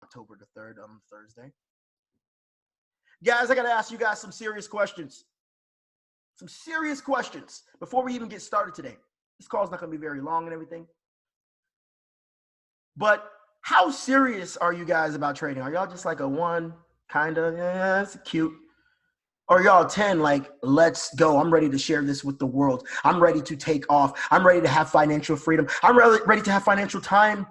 October the 3rd on Thursday. Guys, I got to ask you guys some serious questions. Some serious questions before we even get started today. This call is not going to be very long and everything. But how serious are you guys about trading? Are y'all just like a 1, kind of, yeah, it's cute? Or y'all 10, like, let's go. I'm ready to share this with the world. I'm ready to take off. I'm ready to have financial freedom. I'm ready to have financial time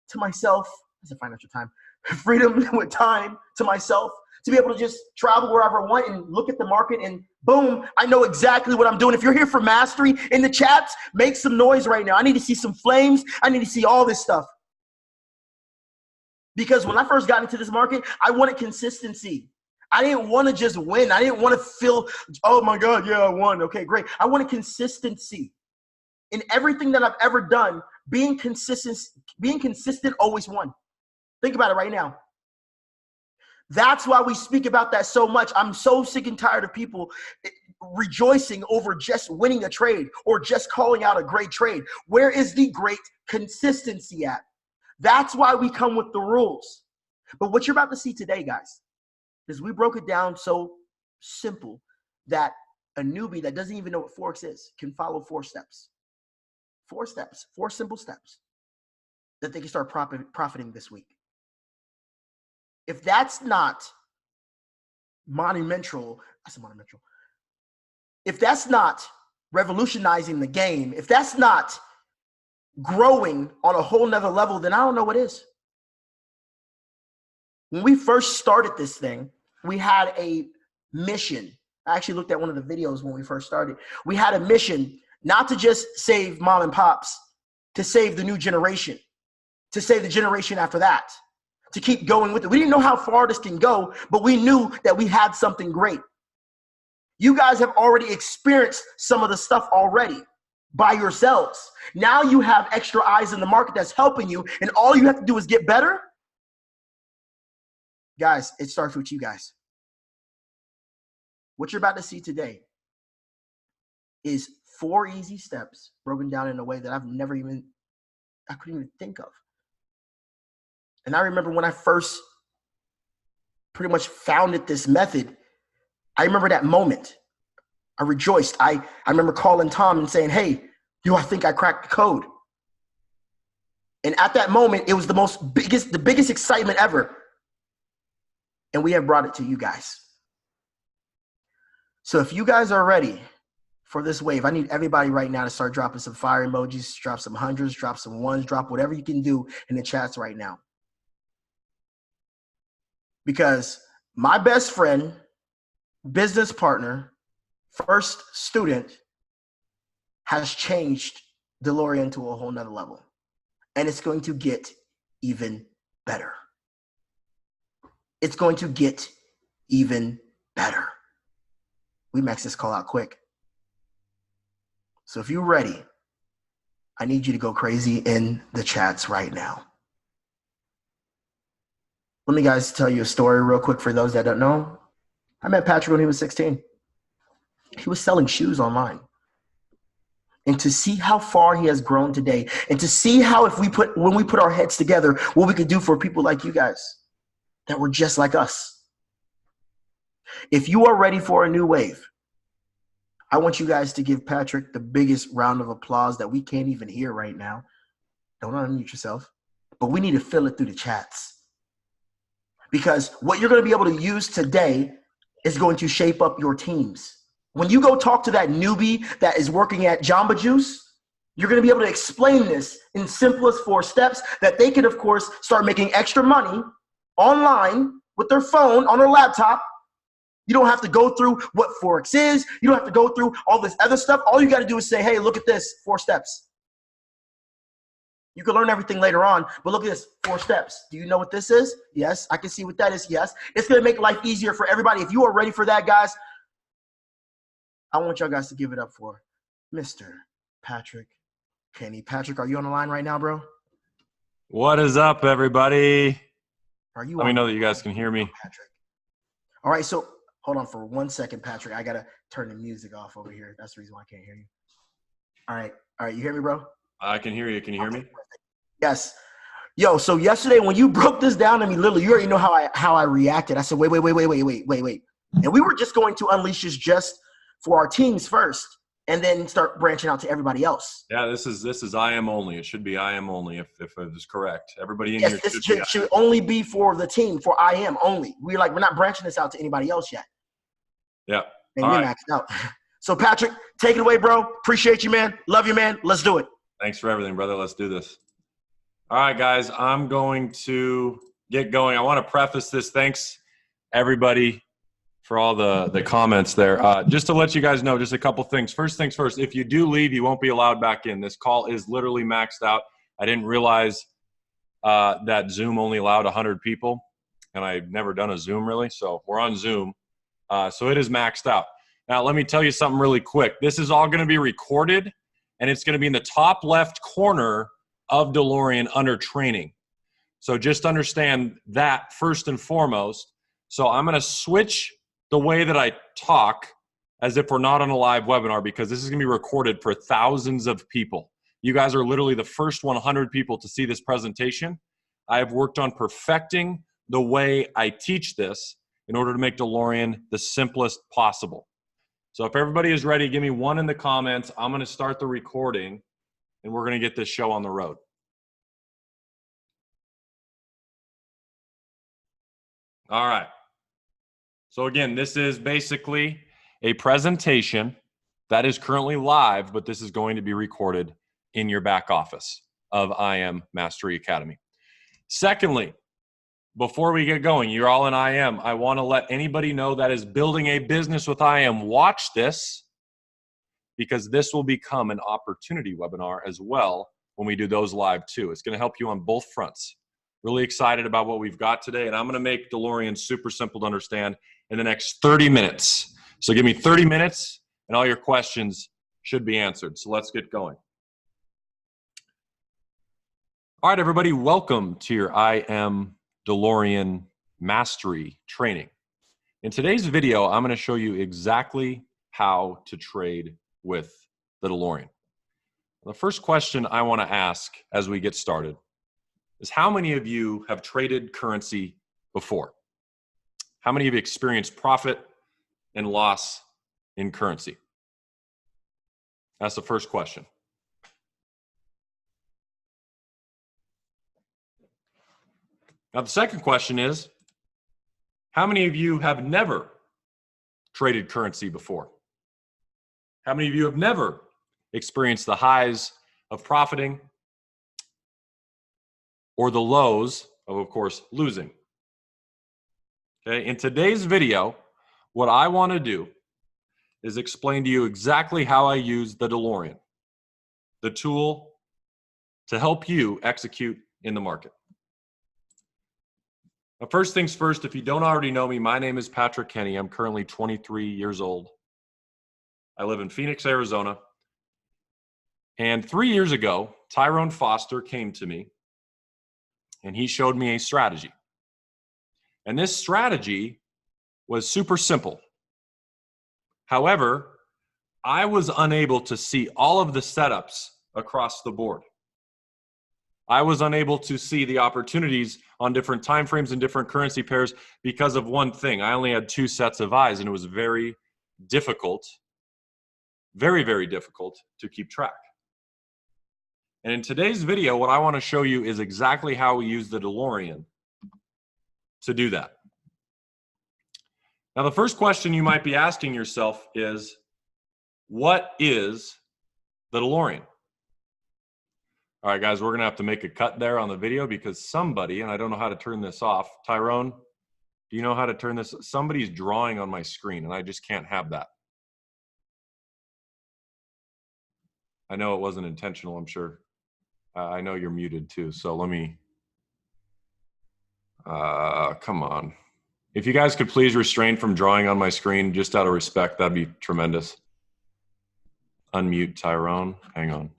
to myself. I said financial time. Freedom with time to myself, to be able to just travel wherever I want and look at the market and boom, I know exactly what I'm doing. If you're here for mastery in the chats, make some noise right now. I need to see some flames. I need to see all this stuff. Because when I first got into this market, I wanted consistency. I didn't want to just win. I didn't want to feel, oh my God, yeah, I won. Okay, great. I wanted consistency. In everything that I've ever done, being consistent always won. Think about it right now. That's why we speak about that so much. I'm so sick and tired of people rejoicing over just winning a trade or just calling out a great trade. Where is the great consistency at? That's why we come with the rules. But what you're about to see today, guys, is we broke it down so simple that a newbie that doesn't even know what Forex is can follow 4 steps. 4 steps, 4 simple steps that they can start profiting this week. If that's not monumental, if that's not revolutionizing the game, if that's not growing on a whole nother level, then I don't know what is. When we first started this thing, we had a mission. I actually looked at one of the videos when we first started. We had a mission not to just save mom and pops, to save the new generation, to save the generation after that, to keep going with it. We didn't know how far this can go, but we knew that we had something great. You guys have already experienced some of the stuff already by yourselves. Now you have extra eyes in the market that's helping you, and all you have to do is get better. Guys, it starts with you guys. What you're about to see today is 4 easy steps broken down in a way that I couldn't even think of. And I remember when I first pretty much founded this method, I remember that moment. I rejoiced. I remember calling Tom and saying, hey, I think I cracked the code. And at that moment, it was the biggest excitement ever. And we have brought it to you guys. So if you guys are ready for this wave, I need everybody right now to start dropping some fire emojis, drop some hundreds, drop some ones, drop whatever you can do in the chats right now. Because my best friend, business partner, first student has changed Delorean to a whole nother level. And it's going to get even better. It's going to get even better. We max this call out quick. So if you're ready, I need you to go crazy in the chats right now. Let me guys tell you a story real quick for those that don't know. I met Patrick when he was 16. He was selling shoes online. And to see how far he has grown today, and to see how when we put our heads together, what we could do for people like you guys that were just like us. If you are ready for a new wave, I want you guys to give Patrick the biggest round of applause that we can't even hear right now. Don't unmute yourself. But we need to fill it through the chats. Because what you're going to be able to use today is going to shape up your teams. When you go talk to that newbie that is working at Jamba Juice, you're going to be able to explain this in simplest 4 steps that they can, of course, start making extra money online with their phone, on their laptop. You don't have to go through what Forex is. You don't have to go through all this other stuff. All you got to do is say, hey, look at this, 4 steps. You can learn everything later on, but look at this, 4 steps. Do you know what this is? Yes. I can see what that is. Yes. It's going to make life easier for everybody. If you are ready for that, guys, I want y'all guys to give it up for Mr. Patrick Kenny. Patrick, are you on the line right now, bro? What is up, everybody? Are you? Let me know that you guys can hear me. Patrick. All right, so hold on for 1 second, Patrick. I got to turn the music off over here. That's the reason why I can't hear you. All right, you hear me, bro? I can hear you. Can you hear me? Yes. Yo, so yesterday when you broke this down to me, literally, you already know how I reacted. I said, wait. And we were just going to unleash this just for our teams first, and then start branching out to everybody else. Yeah, this is IM only. It should be IM only if it is correct. Everybody in Yes, here this should be. should only be for the team, for IM only. We're not branching this out to anybody else yet. Yeah. And All we right. maxed out. So Patrick, take it away, bro. Appreciate you, man. Love you, man. Let's do it. Thanks for everything, brother. Let's do this. All right, guys, I'm going to get going. I want to preface this. Thanks, everybody, for all the comments there. Just to let you guys know, just a couple things. First things first, if you do leave, you won't be allowed back in. This call is literally maxed out. I didn't realize that Zoom only allowed 100 people, and I've never done a Zoom really, so we're on Zoom. So it is maxed out. Now, let me tell you something really quick. This is all going to be recorded, and it's going to be in the top left corner of Delorean under training. So just understand that first and foremost. So I'm going to switch the way that I talk as if we're not on a live webinar, because this is going to be recorded for thousands of people. You guys are literally the first 100 people to see this presentation. I have worked on perfecting the way I teach this in order to make Delorean the simplest possible. So if everybody is ready, give me one in the comments. I'm going to start the recording, and we're going to get this show on the road. All right. So again, this is basically a presentation that is currently live, but this is going to be recorded in your back office of IM Mastery Academy. Secondly, before we get going, you're all in IM. I want to let anybody know that is building a business with IM, watch this, because this will become an opportunity webinar as well when we do those live too. It's going to help you on both fronts. Really excited about what we've got today, and I'm going to make Delorean super simple to understand in the next 30 minutes. So give me 30 minutes, and all your questions should be answered. So let's get going. All right, everybody, welcome to your IM Delorean Mastery Training. In today's video, I'm going to show you exactly how to trade with the Delorean. The first question I want to ask as we get started is, how many of you have traded currency before? How many of you experienced profit and loss in currency? That's the first question. Now, the second question is, how many of you have never traded currency before? How many of you have never experienced the highs of profiting or the lows of course, losing? Okay, in today's video, what I want to do is explain to you exactly how I use the Delorean, the tool to help you execute in the market. Now, first things first, if you don't already know me, my name is Patrick Kenny. I'm currently 23 years old. I live in Phoenix, Arizona. And 3 years ago, Tyrone Foster came to me and he showed me a strategy. And this strategy was super simple. However, I was unable to see all of the setups across the board. I was unable to see the opportunities on different time frames and different currency pairs because of one thing. I only had two sets of eyes, and it was very difficult, very, very difficult to keep track. And in today's video, what I want to show you is exactly how we use the Delorean to do that. Now, the first question you might be asking yourself is, what is the Delorean? All right, guys, we're going to have to make a cut there on the video because somebody, and I don't know how to turn this off. Tyrone, do you know how to turn this? Somebody's drawing on my screen, and I just can't have that. I know it wasn't intentional, I'm sure. I know you're muted too, so let me, come on. If you guys could please restrain from drawing on my screen, just out of respect, that'd be tremendous. Unmute Tyrone, hang on.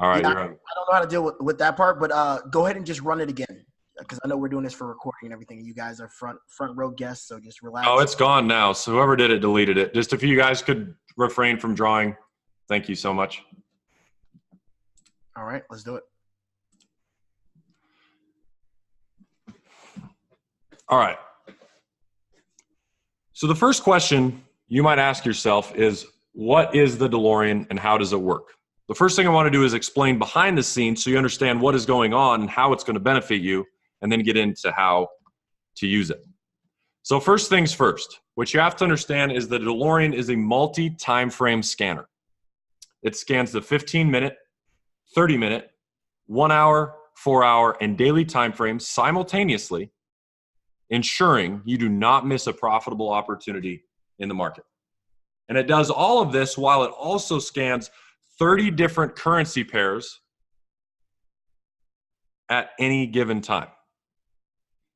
All right, Yeah, you're I on. don't know how to deal with that part, but go ahead and just run it again. because I know we're doing this for recording and everything. You guys are front row guests, so just relax. Oh, it's gone now. So whoever did it deleted it. Just if you guys could refrain from drawing, thank you so much. All right, let's do it. All right. So the first question you might ask yourself is, what is the DeLorean and how does it work? The first thing I want to do is explain behind the scenes so you understand what is going on and how it's going to benefit you, and then get into how to use it. So first things first, what you have to understand is the DeLorean is a multi-time frame scanner. It scans the 15-minute, 30-minute, 1 hour, 4 hour, and daily time frames simultaneously, ensuring you do not miss a profitable opportunity in the market. And it does all of this while it also scans 30 different currency pairs at any given time,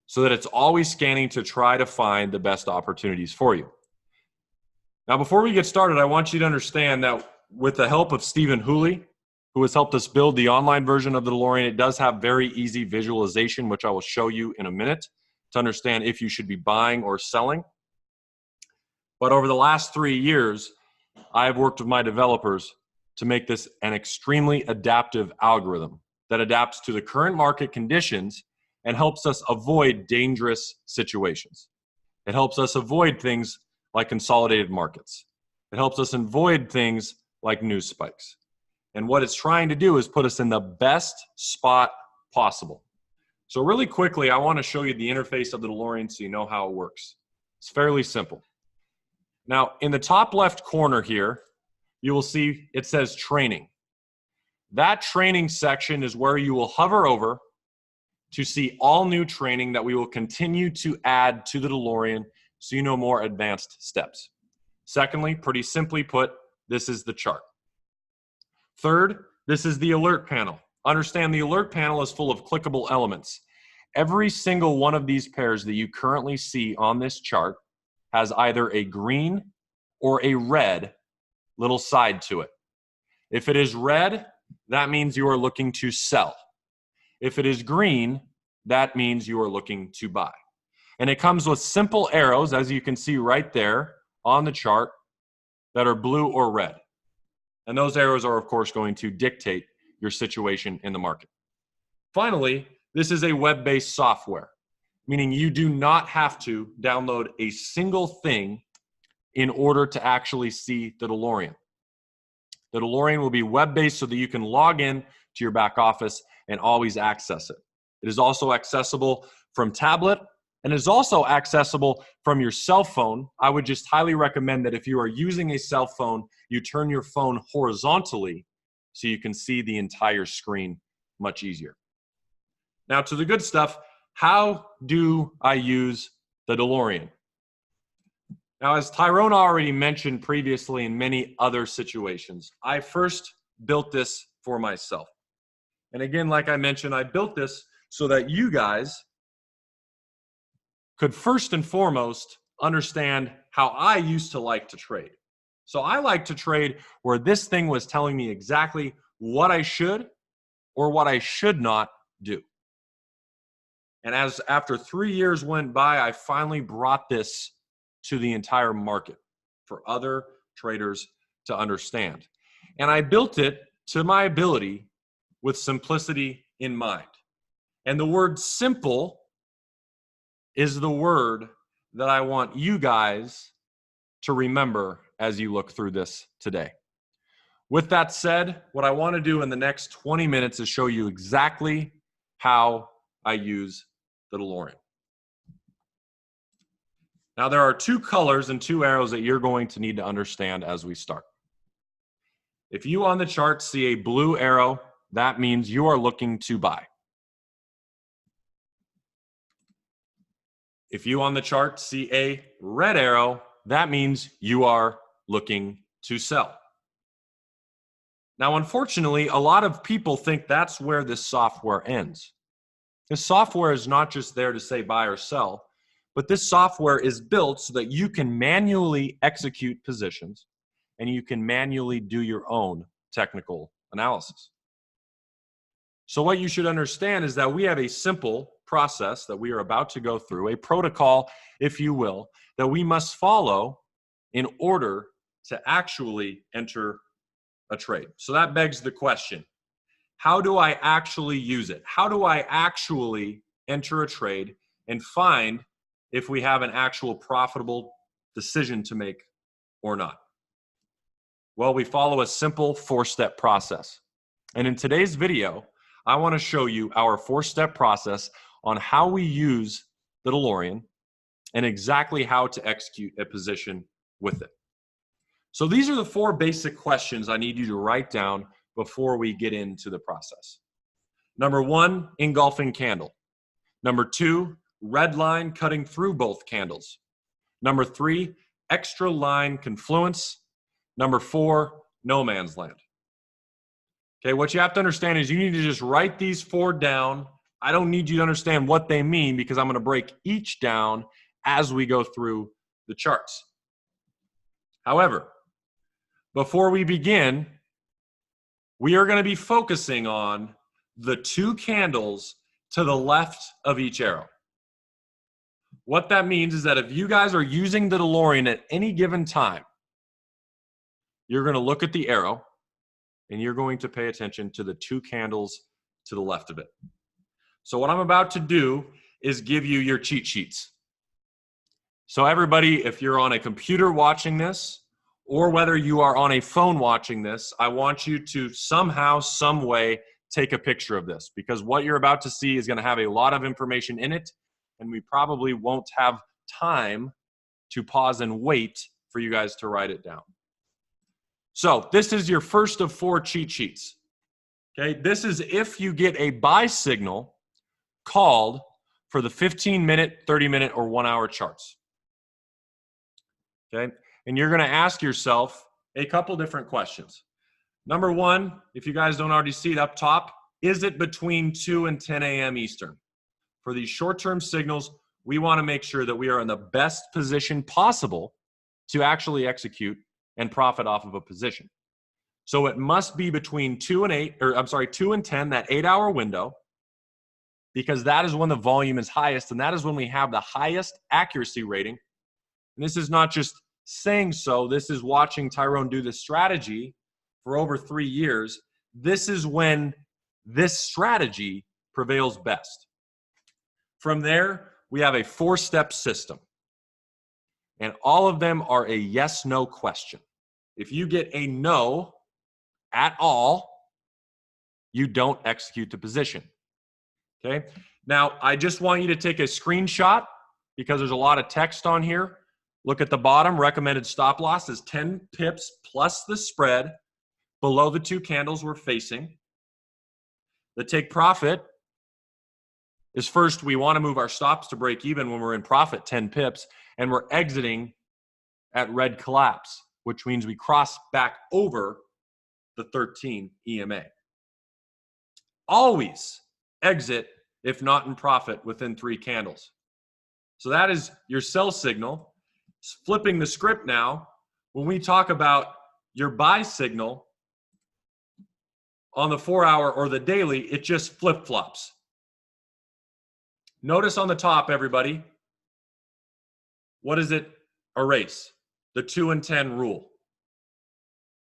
so that it's always scanning to try to find the best opportunities for you. Now, before we get started, I want you to understand that with the help of Stephen Hooley, who has helped us build the online version of the DeLorean, it does have very easy visualization, which I will show you in a minute, to understand if you should be buying or selling. But over the last 3 years, I have worked with my developers to make this an extremely adaptive algorithm that adapts to the current market conditions and helps us avoid dangerous situations. It helps us avoid things like consolidated markets. It helps us avoid things like news spikes. And what it's trying to do is put us in the best spot possible. So really quickly, I want to show you the interface of the DeLorean so you know how it works. It's fairly simple. Now, in the top left corner here, you will see it says training. That training section is where you will hover over to see all new training that we will continue to add to the DeLorean so you know more advanced steps. Secondly, pretty simply put, this is the chart. Third, this is the alert panel. Understand the alert panel is full of clickable elements. Every single one of these pairs that you currently see on this chart has either a green or a red little side to it. If it is red, that means you are looking to sell. If it is green, that means you are looking to buy. And it comes with simple arrows, as you can see right there on the chart, that are blue or red. And those arrows are, of course, going to dictate your situation in the market. Finally, this is a web-based software, meaning you do not have to download a single thing in order to actually see the DeLorean. The DeLorean will be web-based so that you can log in to your back office and always access it. It is also accessible from tablet and is also accessible from your cell phone. I would just highly recommend that if you are using a cell phone, you turn your phone horizontally so you can see the entire screen much easier. Now to the good stuff, how do I use the DeLorean? Now, as Tyrone already mentioned previously in many other situations, I first built this for myself. And again, like I mentioned, I built this so that you guys could first and foremost understand how I used to like to trade. So I like to trade where this thing was telling me exactly what I should or what I should not do. And as after 3 years went by, I finally brought this to the entire market for other traders to understand. And I built it to my ability with simplicity in mind. And the word simple is the word that I want you guys to remember as you look through this today. With that said, what I want to do in the next 20 minutes is show you exactly how I use the DeLorean. Now, there are 2 colors and 2 arrows that you're going to need to understand as we start. If you on the chart see a blue arrow, that means you are looking to buy. If you on the chart see a red arrow, that means you are looking to sell. Now, unfortunately, a lot of people think that's where this software ends. This software is not just there to say buy or sell, but this software is built so that you can manually execute positions and you can manually do your own technical analysis. So what you should understand is that we have a simple process that we are about to go through, a protocol, if you will, that we must follow in order to actually enter a trade. So that begs the question, how do I actually use it? How do I actually enter a trade and find if we have an actual profitable decision to make or not? Well, we follow a simple 4-step process. And in today's video, I want to show you our 4-step process on how we use the Delorean and exactly how to execute a position with it. So these are the 4 basic questions I need you to write down before we get into the process. Number 1, engulfing candle. Number 2, red line cutting through both candles. Number 3, extra line confluence. Number 4, no man's land. Okay, what you have to understand is you need to just write these 4 down. I don't need you to understand what they mean because I'm going to break each down as we go through the charts. However, before we begin, we are going to be focusing on the 2 candles to the left of each arrow. What that means is that if you guys are using the Delorean at any given time, you're going to look at the arrow and you're going to pay attention to the 2 candles to the left of it. So what I'm about to do is give you your cheat sheets. So everybody, if you're on a computer watching this, or whether you are on a phone watching this, I want you to somehow, some way, take a picture of this, because what you're about to see is going to have a lot of information in it, and we probably won't have time to pause and wait for you guys to write it down. So this is your first of 4 cheat sheets. Okay, this is if you get a buy signal called for the 15-minute, 30-minute, or 1-hour charts. Okay, and you're going to ask yourself a couple different questions. Number 1, if you guys don't already see it up top, is it between 2 and 10 a.m. Eastern? For these short-term signals, we want to make sure that we are in the best position possible to actually execute and profit off of a position. So it must be between 2 and 10, that 8-hour window, because that is when the volume is highest, and that is when we have the highest accuracy rating. And this is not just saying so, this is watching Tyrone do this strategy for over 3 years. This is when this strategy prevails best. From there, we have a 4-step system. And all of them are a yes-no question. If you get a no at all, you don't execute the position. Okay? Now, I just want you to take a screenshot because there's a lot of text on here. Look at the bottom. Recommended stop loss is 10 pips plus the spread below the 2 candles we're facing. The take profit is first, we want to move our stops to break even when we're in profit 10 pips, and we're exiting at red collapse, which means we cross back over the 13 EMA. Always exit if not in profit within 3 candles. So that is your sell signal. Flipping the script now, when we talk about your buy signal on the 4-hour or the daily, it just flip-flops. Notice on the top, everybody, what does it erase? The 2 and 10 rule.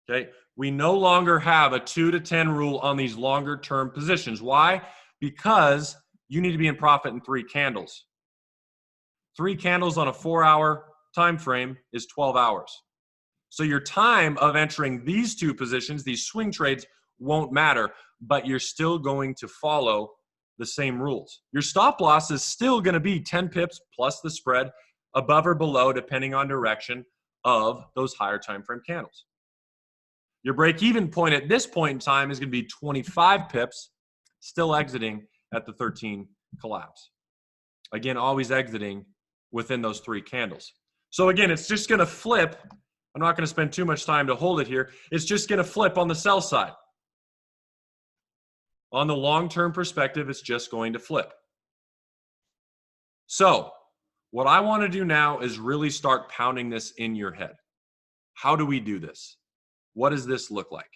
Okay, we no longer have a 2 to 10 rule on these longer term positions. Why? Because you need to be in profit in 3 candles. 3 candles on a 4-hour time frame is 12 hours. So your time of entering these 2 positions, these swing trades, won't matter, but you're still going to follow the same rules. Your stop loss is still going to be 10 pips plus the spread above or below, depending on direction of those higher time frame candles. Your break-even point at this point in time is going to be 25 pips, still exiting at the 13 collapse. Again, always exiting within those 3 candles. So again, it's just going to flip. I'm not going to spend too much time to hold it here. It's just going to flip on the sell side. On the long-term perspective, it's just going to flip. So what I want to do now is really start pounding this in your head. How do we do this? What does this look like?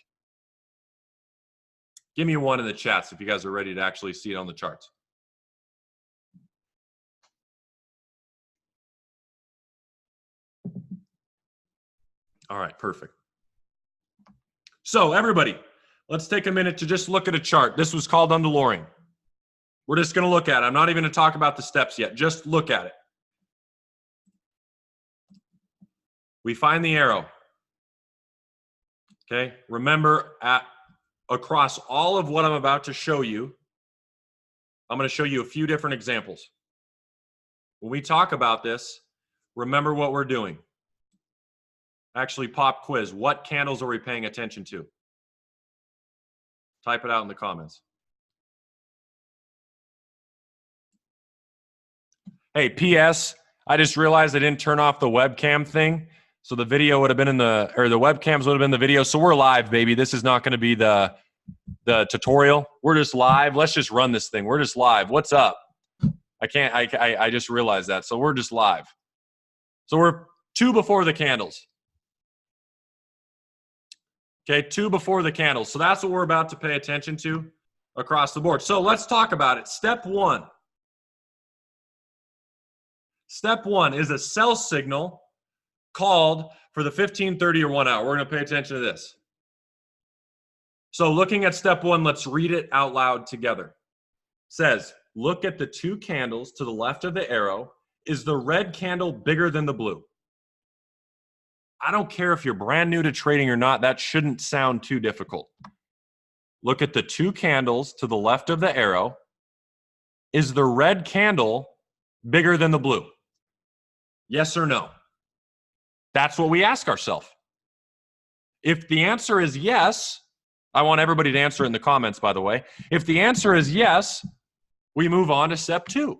Give me 1 in the chats if you guys are ready to actually see it on the charts. All right, perfect. So everybody, let's take a minute to just look at a chart. This was called on Delorean. We're just going to look at it. I'm not even going to talk about the steps yet. Just look at it. We find the arrow. Okay, remember across all of what I'm about to show you, I'm going to show you a few different examples. When we talk about this, remember what we're doing. Actually, pop quiz. What candles are we paying attention to? Type it out in the comments. Hey, P.S. I just realized I didn't turn off the webcam thing. So the video would have been the webcams would have been the video. So we're live, baby. This is not going to be the tutorial. We're just live. Let's just run this thing. We're just live. What's up? I just realized that. So we're just live. So we're 2 before the candles. Okay, 2 before the candles. So that's what we're about to pay attention to across the board. So let's talk about it. Step 1. Step 1 is a sell signal called for the 15, 30, or 1 hour. We're going to pay attention to this. So looking at step 1, let's read it out loud together. It says, look at the 2 candles to the left of the arrow. Is the red candle bigger than the blue? I don't care if you're brand new to trading or not. That shouldn't sound too difficult. Look at the 2 candles to the left of the arrow. Is the red candle bigger than the blue? Yes or no? That's what we ask ourselves. If the answer is yes, I want everybody to answer it in the comments, by the way. If the answer is yes, we move on to step 2.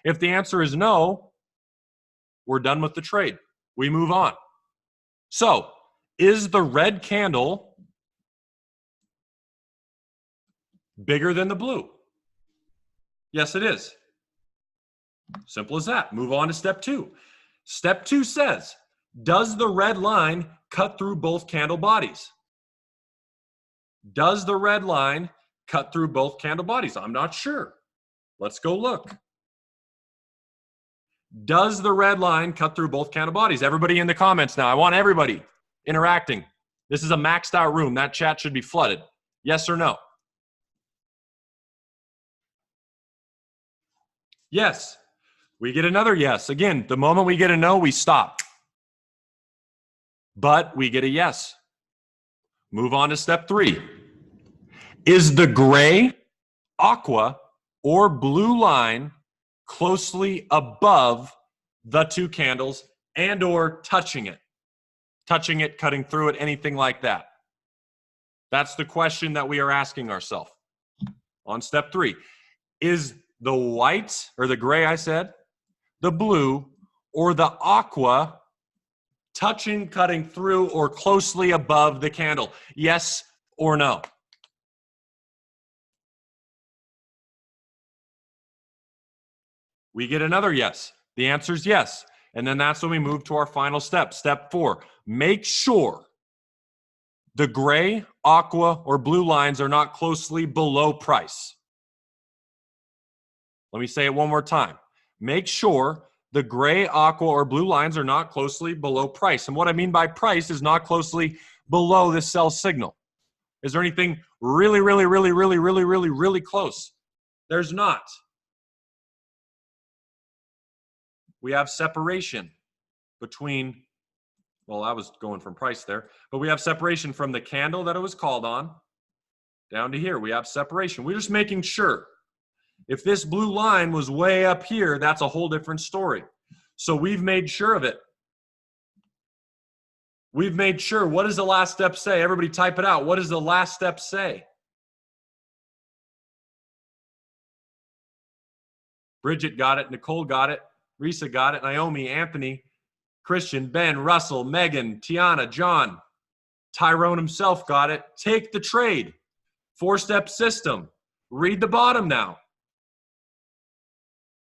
If the answer is no, we're done with the trade. We move on. So, is the red candle bigger than the blue? Yes, it is. Simple as that. Move on to step 2. Step 2 says, does the red line cut through both candle bodies? Does the red line cut through both candle bodies? I'm not sure. Let's go look. Does the red line cut through both candle bodies? Everybody in the comments now. I want everybody interacting. This is a maxed out room. That chat should be flooded. Yes or no? Yes. We get another yes. Again, the moment we get a no, we stop. But we get a yes. Move on to step 3. Is the gray, aqua, or blue line closely above the 2 candles and or touching it? Touching it, cutting through it, anything like that. That's the question that we are asking ourselves. On step 3, is the white, or the gray I said, the blue, or the aqua touching, cutting through, or closely above the candle? Yes or no? We get another yes. The answer is yes. And then that's when we move to our final step. Step 4, make sure the gray, aqua, or blue lines are not closely below price. Let me say it one more time. Make sure the gray, aqua, or blue lines are not closely below price. And what I mean by price is not closely below this sell signal. Is there anything really, really, really, really, really, really, really close? There's not. We have separation between, well, I was going from price there, but we have separation from the candle that it was called on down to here. We have separation. We're just making sure. If this blue line was way up here, that's a whole different story. So we've made sure of it. We've made sure. What does the last step say? Everybody type it out. What does the last step say? Bridget got it. Nicole got it. Risa got it. Naomi, Anthony, Christian, Ben, Russell, Megan, Tiana, John, Tyrone himself got it. Take the trade. 4-step system. Read the bottom now.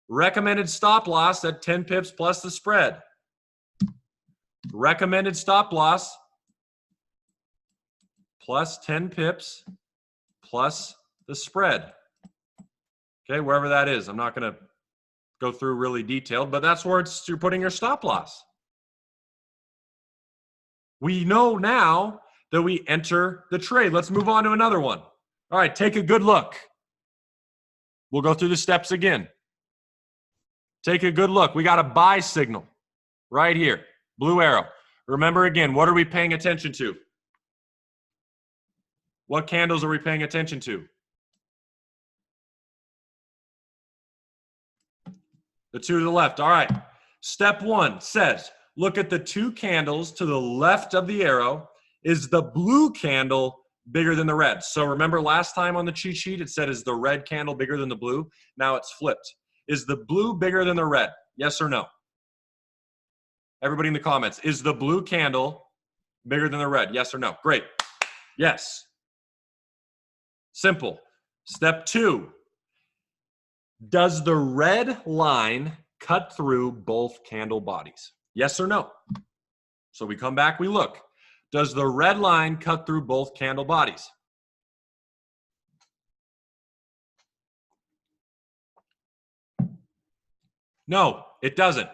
Recommended stop loss at 10 pips plus the spread. Recommended stop loss plus 10 pips plus the spread. Okay, wherever that is. I'm not going to go through really detailed, but that's where you're putting your stop loss. We know now that we enter the trade. Let's move on to another one. All right, take a good look. We'll go through the steps again. Take a good look. We got a buy signal right here, blue arrow. Remember again, what are we paying attention to? What candles are we paying attention to? The two to the left. All right. Step one says, look at the two candles to the left of the arrow. Is the blue candle bigger than the red? So remember last time on the cheat sheet, it said, is the red candle bigger than the blue? Now it's flipped. Is the blue bigger than the red? Yes or no? Everybody in the comments, is the blue candle bigger than the red? Yes or no? Great. Yes. Simple. Step two, does the red line cut through both candle bodies? Yes or no? So we come back, we look. Does the red line cut through both candle bodies? No, it doesn't.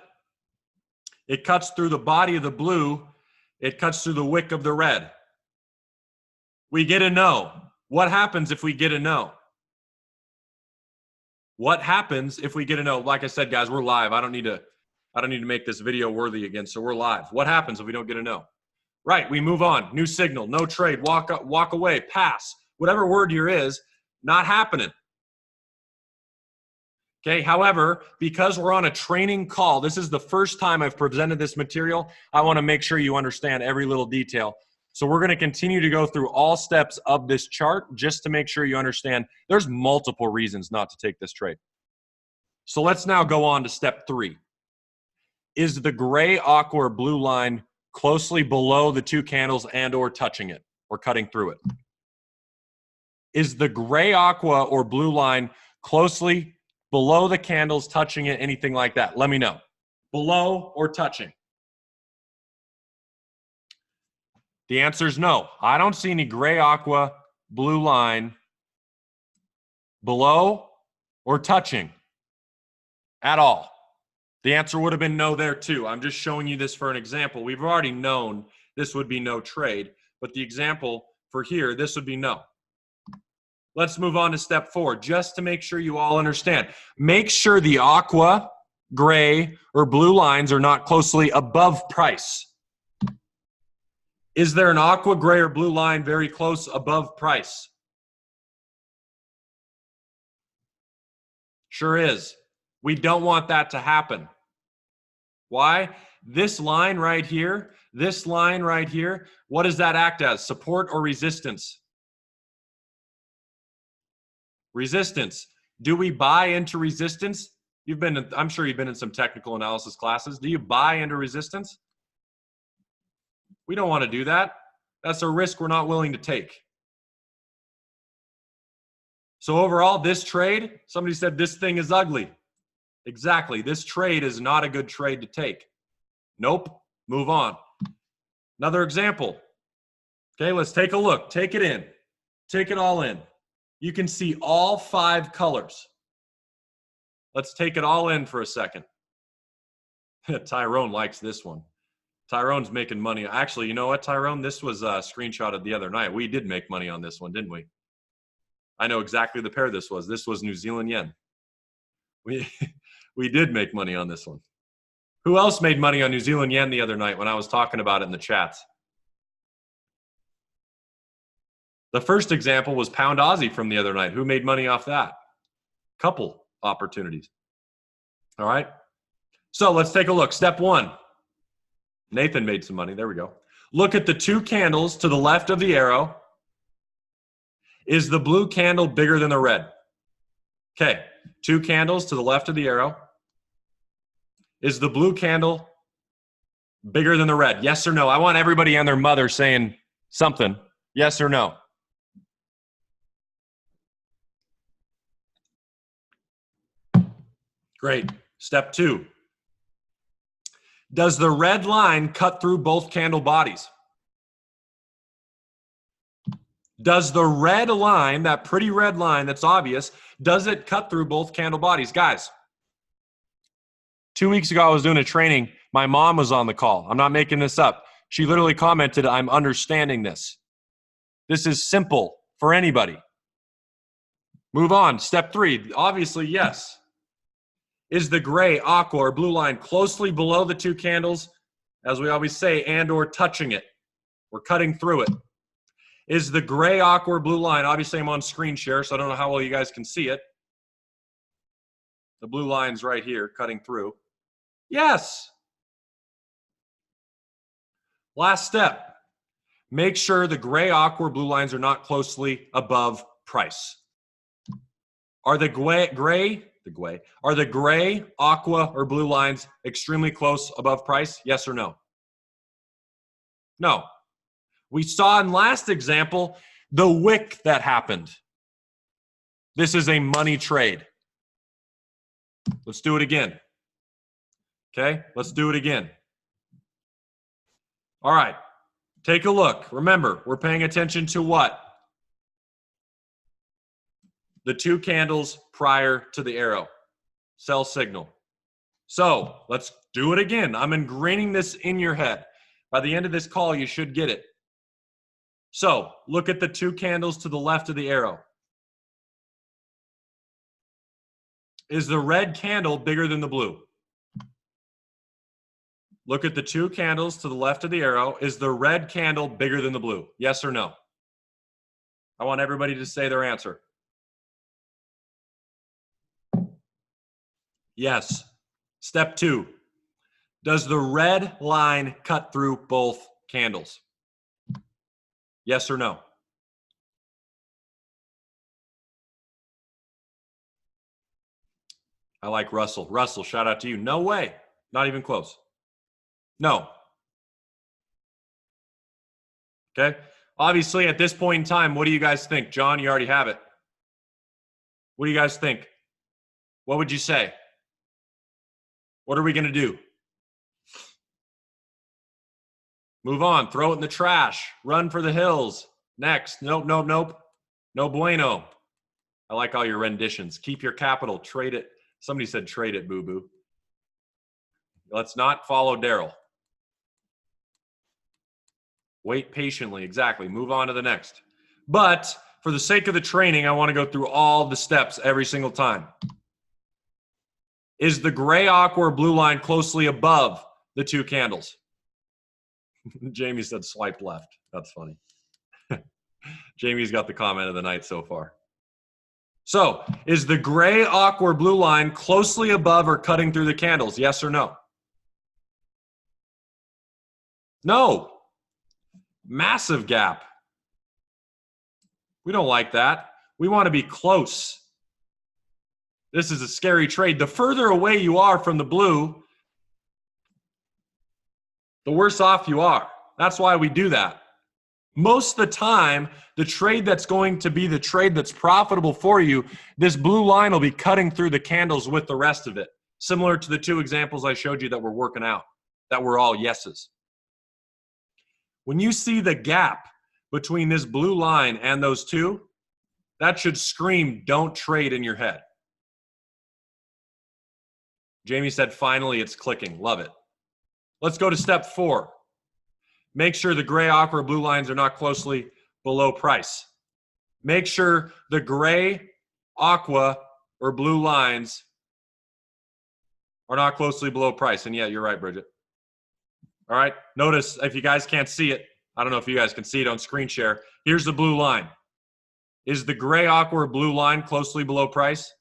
It cuts through the body of the blue. It cuts through the wick of the red. We get a no. What happens if we get a no? What happens if we get a no? Like I said, guys, we're live. I don't need to make this video worthy again, so we're live. What happens if we don't get a no? Right, we move on. New signal, no trade, walk away, pass. Whatever word here is, not happening. Okay, however, because we're on a training call, this is the first time I've presented this material, I want to make sure you understand every little detail. So we're going to continue to go through all steps of this chart just to make sure you understand there's multiple reasons not to take this trade. So let's now go on to step three. Is the gray, aqua, or blue line closely below the two candles and or touching it or cutting through it? Is the gray, aqua, or blue line closely below the candles, touching it, anything like that? Let me know. Below or touching? The answer is no. I don't see any gray, aqua, blue line below or touching at all. The answer would have been no there too. I'm just showing you this for an example. We've already known this would be no trade, but the example for here, this would be no. Let's move on to step four, just to make sure you all understand. Make sure the aqua, gray, or blue lines are not closely above price. Is there an aqua, gray, or blue line very close above price? Sure is. We don't want that to happen. Why? This line right here, what does that act as? Support or resistance? Resistance. Do we buy into resistance? I'm sure you've been in some technical analysis classes. Do you buy into resistance? We don't want to do that. That's a risk we're not willing to take. So overall, this trade, somebody said this thing is ugly. Exactly. This trade is not a good trade to take. Nope. Move on. Another example. Okay, let's take a look. Take it in. Take it all in. You can see all 5 colors. Let's take it all in for a second. Tyrone likes this one. Tyrone's making money. Actually, you know what, Tyrone? This was screenshotted the other night. We did make money on this one, didn't we? I know exactly the pair this was. This was New Zealand yen. We did make money on this one. Who else made money on New Zealand yen the other night when I was talking about it in the chats? The first example was pound Aussie from the other night. Who made money off that? Couple opportunities. All right. So let's take a look. Step 1. Nathan made some money. There we go. Look at the 2 candles to the left of the arrow. Is the blue candle bigger than the red? Okay. 2 candles to the left of the arrow. Is the blue candle bigger than the red? Yes or no? I want everybody and their mother saying something. Yes or no? Great. Step 2. Does the red line cut through both candle bodies? Does the red line, that pretty red line that's obvious, does it cut through both candle bodies? Guys, 2 weeks ago I was doing a training. My mom was on the call. I'm not making this up. She literally commented, I'm understanding this. This is simple for anybody. Move on. Step 3. Obviously, yes. Is the gray, aqua, or blue line closely below the 2 candles, as we always say, and or touching it? We're cutting through it. Is the gray, aqua, or blue line, obviously I'm on screen share, so I don't know how well you guys can see it. The blue line's right here, cutting through. Yes. Last step. Make sure the gray, aqua, or blue lines are not closely above price. Are the gray, aqua, or blue lines extremely close above price? Yes or no? No. We saw in last example the wick that happened. This is a money trade. Let's do it again. Okay, let's do it again. All right, take a look. Remember, we're paying attention to what? The 2 candles prior to the arrow. Sell signal. So let's do it again. I'm ingraining this in your head. By the end of this call, you should get it. So look at the 2 candles to the left of the arrow. Is the red candle bigger than the blue? Look at the 2 candles to the left of the arrow. Is the red candle bigger than the blue? Yes or no? I want everybody to say their answer. Yes. Step 2. Does the red line cut through both candles? Yes or no? I like Russell. Russell, shout out to you. No way. Not even close. No. Okay. Obviously, at this point in time, what do you guys think? John, you already have it. What do you guys think? What would you say? What are we going to do? Move on. Throw it in the trash. Run for the hills. Next. Nope, nope, nope. No bueno. I like all your renditions. Keep your capital. Trade it. Somebody said trade it, boo-boo. Let's not follow Daryl. Wait patiently. Exactly. Move on to the next. But for the sake of the training, I want to go through all the steps every single time. Is the gray, aqua, or blue line closely above the 2 candles? Jamie said swipe left. That's funny. Jamie's got the comment of the night so far. So, is the gray, aqua, or blue line closely above or cutting through the candles? Yes or no? No. Massive gap. We don't like that. We want to be close. This is a scary trade. The further away you are from the blue, the worse off you are. That's why we do that. Most of the time, the trade that's going to be the trade that's profitable for you, this blue line will be cutting through the candles with the rest of it. Similar to the 2 examples I showed you that were working out, that were all yeses. When you see the gap between this blue line and those 2, that should scream, don't trade in your head. Jamie said, finally, it's clicking. Love it. Let's go to step 4. Make sure the gray, aqua, or blue lines are not closely below price. Make sure the gray, aqua, or blue lines are not closely below price. And yeah, you're right, Bridget. All right. Notice, if you guys can't see it, I don't know if you guys can see it on screen share. Here's the blue line. Is the gray, aqua, or blue line closely below price?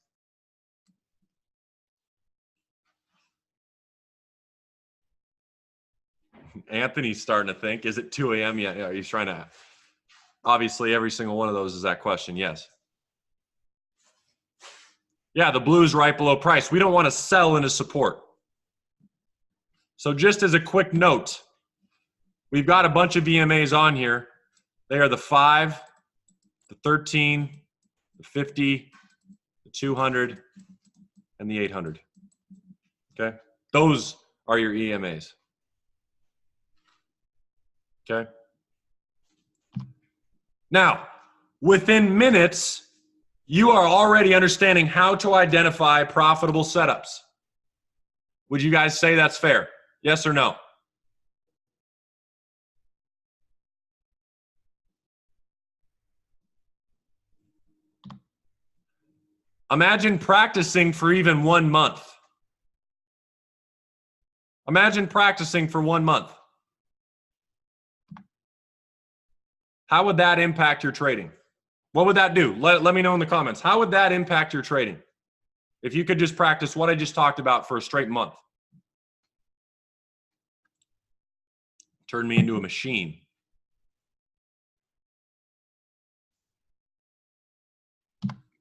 Anthony's starting to think, is it 2 a.m. yet? Yeah, he's trying to, obviously every single one of those is that question, yes. Yeah, the blue is right below price. We don't want to sell into support. So just as a quick note, we've got a bunch of EMAs on here. They are the 5, the 13, the 50, the 200, and the 800. Okay? Those are your EMAs. Okay? Now, within minutes, you are already understanding how to identify profitable setups. Would you guys say that's fair? Yes or no? Imagine practicing for even 1 month. Imagine practicing for 1 month. How would that impact your trading? What would that do? Let me know in the comments. How would that impact your trading? If you could just practice what I just talked about for a straight month. Turn me into a machine.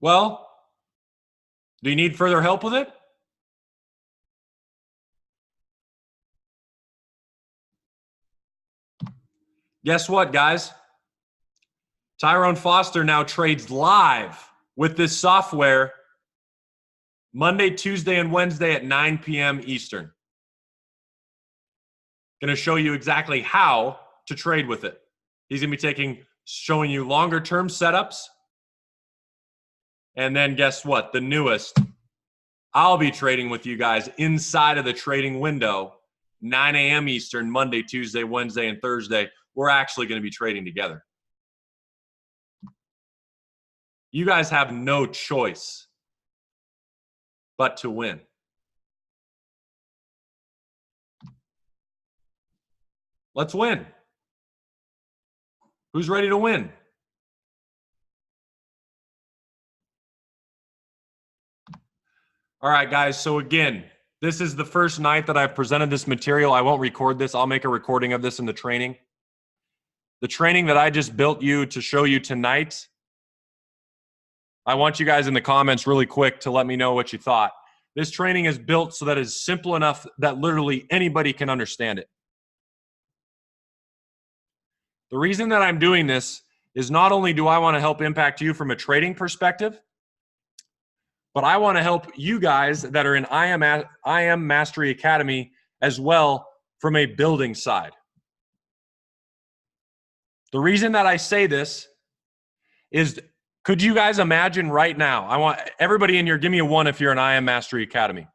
Well, do you need further help with it? Guess what, guys? Tyrone Foster now trades live with this software Monday, Tuesday, and Wednesday at 9 p.m. Eastern. Going to show you exactly how to trade with it. He's going to be showing you longer term setups. And then guess what? The newest, I'll be trading with you guys inside of the trading window, 9 a.m. Eastern, Monday, Tuesday, Wednesday, and Thursday. We're actually going to be trading together. You guys have no choice but to win. Let's win. Who's ready to win? All right, guys. So again, this is the first night that I've presented this material. I won't record this. I'll make a recording of this in the training. The training that I just built you to show you tonight, I want you guys in the comments really quick to let me know what you thought. This training is built so that it's simple enough that literally anybody can understand it. The reason that I'm doing this is not only do I want to help impact you from a trading perspective, but I want to help you guys that are in I Am Mastery Academy as well from a building side. The reason that I say this is, could you guys imagine right now? I want everybody in here, give me a 1 if you're in I Am Mastery Academy.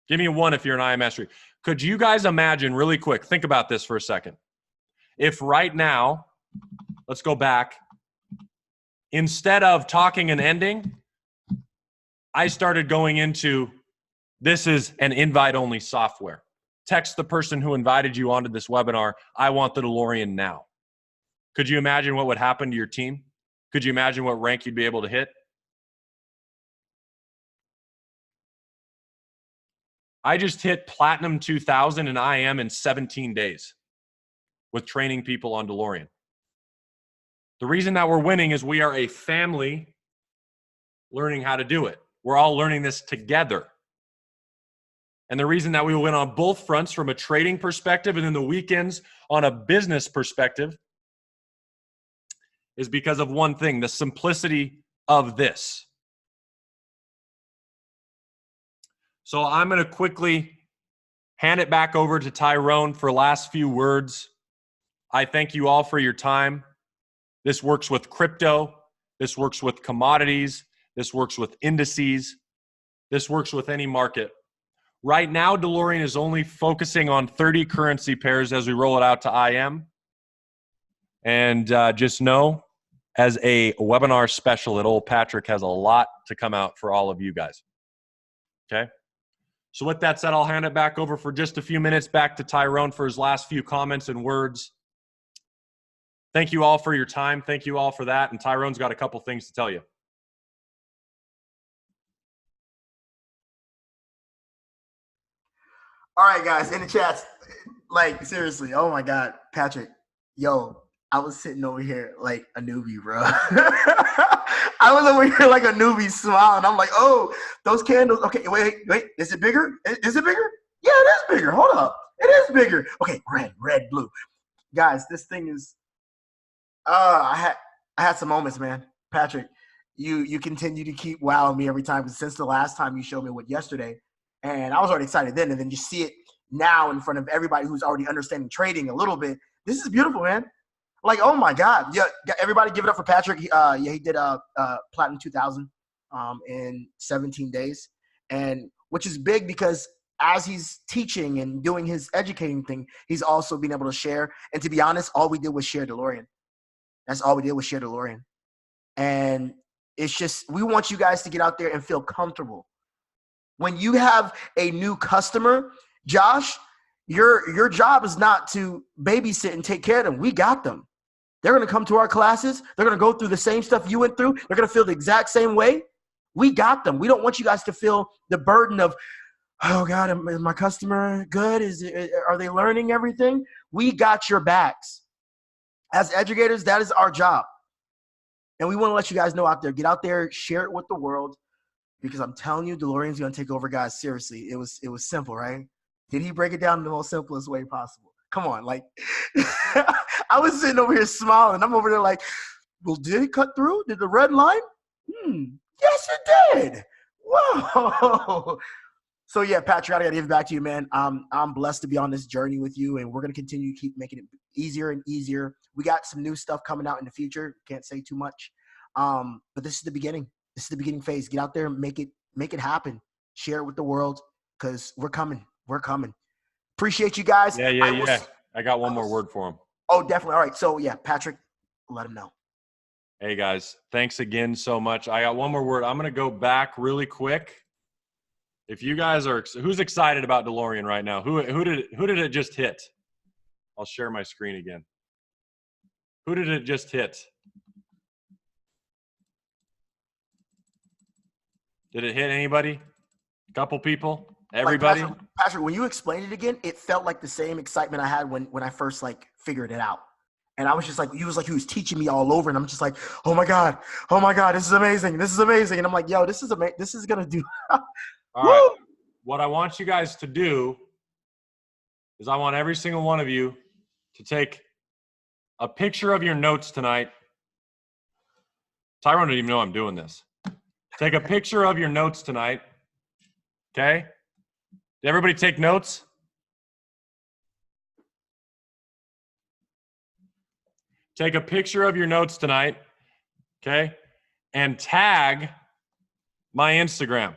Give me a 1 if you're in I Am Mastery. Could you guys imagine really quick, think about this for a second. If right now, let's go back, instead of talking and ending, I started going into, this is an invite-only software. Text the person who invited you onto this webinar, I want the DeLorean now. Could you imagine what would happen to your team? Could you imagine what rank you'd be able to hit? I just hit Platinum 2000 and I am in 17 days with training people on DeLorean. The reason that we're winning is we are a family learning how to do it. We're all learning this together. And the reason that we win on both fronts from a trading perspective and then the weekends on a business perspective is because of one thing, the simplicity of this. So I'm going to quickly hand it back over to Tyrone for last few words. I thank you all for your time. This works with crypto. This works with commodities. This works with indices. This works with any market. Right now, DeLorean is only focusing on 30 currency pairs as we roll it out to IM. And just know, as a webinar special, that old Patrick has a lot to come out for all of you guys. Okay? So with that said, I'll hand it back over for just a few minutes back to Tyrone for his last few comments and words. Thank you all for your time. Thank you all for that. And Tyrone's got a couple things to tell you. All right, guys, in the chats, like, seriously, oh my God, Patrick, yo, I was sitting over here like a newbie, bro. I was over here like a newbie smiling. I'm like, oh, those candles. Okay, wait, is it bigger? Is it bigger? Yeah, it is bigger. Hold up. It is bigger. Okay, red, blue. Guys, this thing is, I had some moments, man. Patrick, you continue to keep wowing me every time since the last time you showed me what yesterday. And I was already excited then, and then you see it now in front of everybody who's already understanding trading a little bit. This is beautiful, man. Like, oh my God. Yeah, everybody give it up for Patrick. He did Platinum 2000 in 17 days, and which is big because as he's teaching and doing his educating thing, he's also being able to share. And to be honest, all we did was share DeLorean. That's all we did was share DeLorean. And It's just we want you guys to get out there and feel comfortable. When you have a new customer, Josh, your job is not to babysit and take care of them. We got them. They're going to come to our classes. They're going to go through the same stuff you went through. They're going to feel the exact same way. We got them. We don't want you guys to feel the burden of, oh God, is my customer good? Are they learning everything? We got your backs. As educators, that is our job. And we want to let you guys know out there, get out there, share it with the world, because I'm telling you, Delorean's going to take over, guys. Seriously, it was simple, right? Did he break it down in the most simplest way possible? Come on, like I was sitting over here smiling. I'm over there like, well, did it cut through? Did the red line? Yes, it did. Whoa. So yeah, Patrick, I gotta give it back to you, man. I'm blessed to be on this journey with you, and we're gonna continue to keep making it easier and easier. We got some new stuff coming out in the future. Can't say too much, but this is the beginning. This is the beginning phase. Get out there and make it happen. Share it with the world, because we're coming. We're coming. Appreciate you guys. Yeah. I got one more word for him. Oh, definitely. All right. So yeah, Patrick, let him know. Hey guys, thanks again so much. I got one more word. I'm gonna go back really quick. If you guys are, who's excited about Delorean right now? Who did it just hit? I'll share my screen again. Who did it just hit? Did it hit anybody? A couple people? Everybody? Like Patrick, when you explained it again, it felt like the same excitement I had when I first figured it out. And I was just like, he was teaching me all over, and I'm just like, oh my God, this is amazing. And I'm like, yo, this is amazing. This is gonna do. All right. What I want you guys to do is I want every single one of you to take a picture of your notes tonight. Tyrone didn't even know I'm doing this. Take a picture of your notes tonight. Okay? Did everybody take notes? Take a picture of your notes tonight. Okay? And tag my Instagram.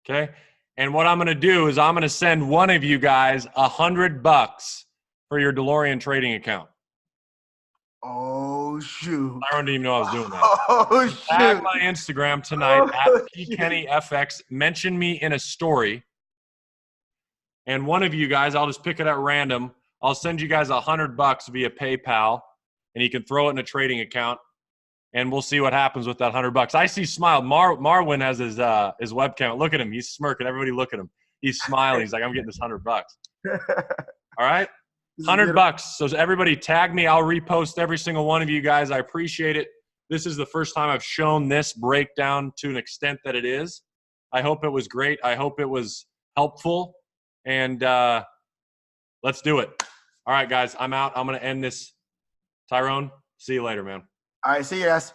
Okay? And what I'm going to do is I'm going to send one of you guys $100 for your Delorean trading account. Oh, shoot. I didn't even know I was doing that. Oh, shoot. Tag my Instagram tonight at PKennyFX. Mention me in a story. And one of you guys, I'll just pick it at random. I'll send you guys $100 via PayPal, and you can throw it in a trading account. And we'll see what happens with that $100. I see smile. Marwin has his webcam. Look at him. He's smirking. Everybody look at him. He's smiling. He's like, I'm getting this $100. All right? $100. So everybody tag me. I'll repost every single one of you guys. I appreciate it. This is the first time I've shown this breakdown to an extent that it is. I hope it was great. I hope it was helpful. And let's do it. All right, guys. I'm out. I'm going to end this. Tyrone, see you later, man. All right, see you guys.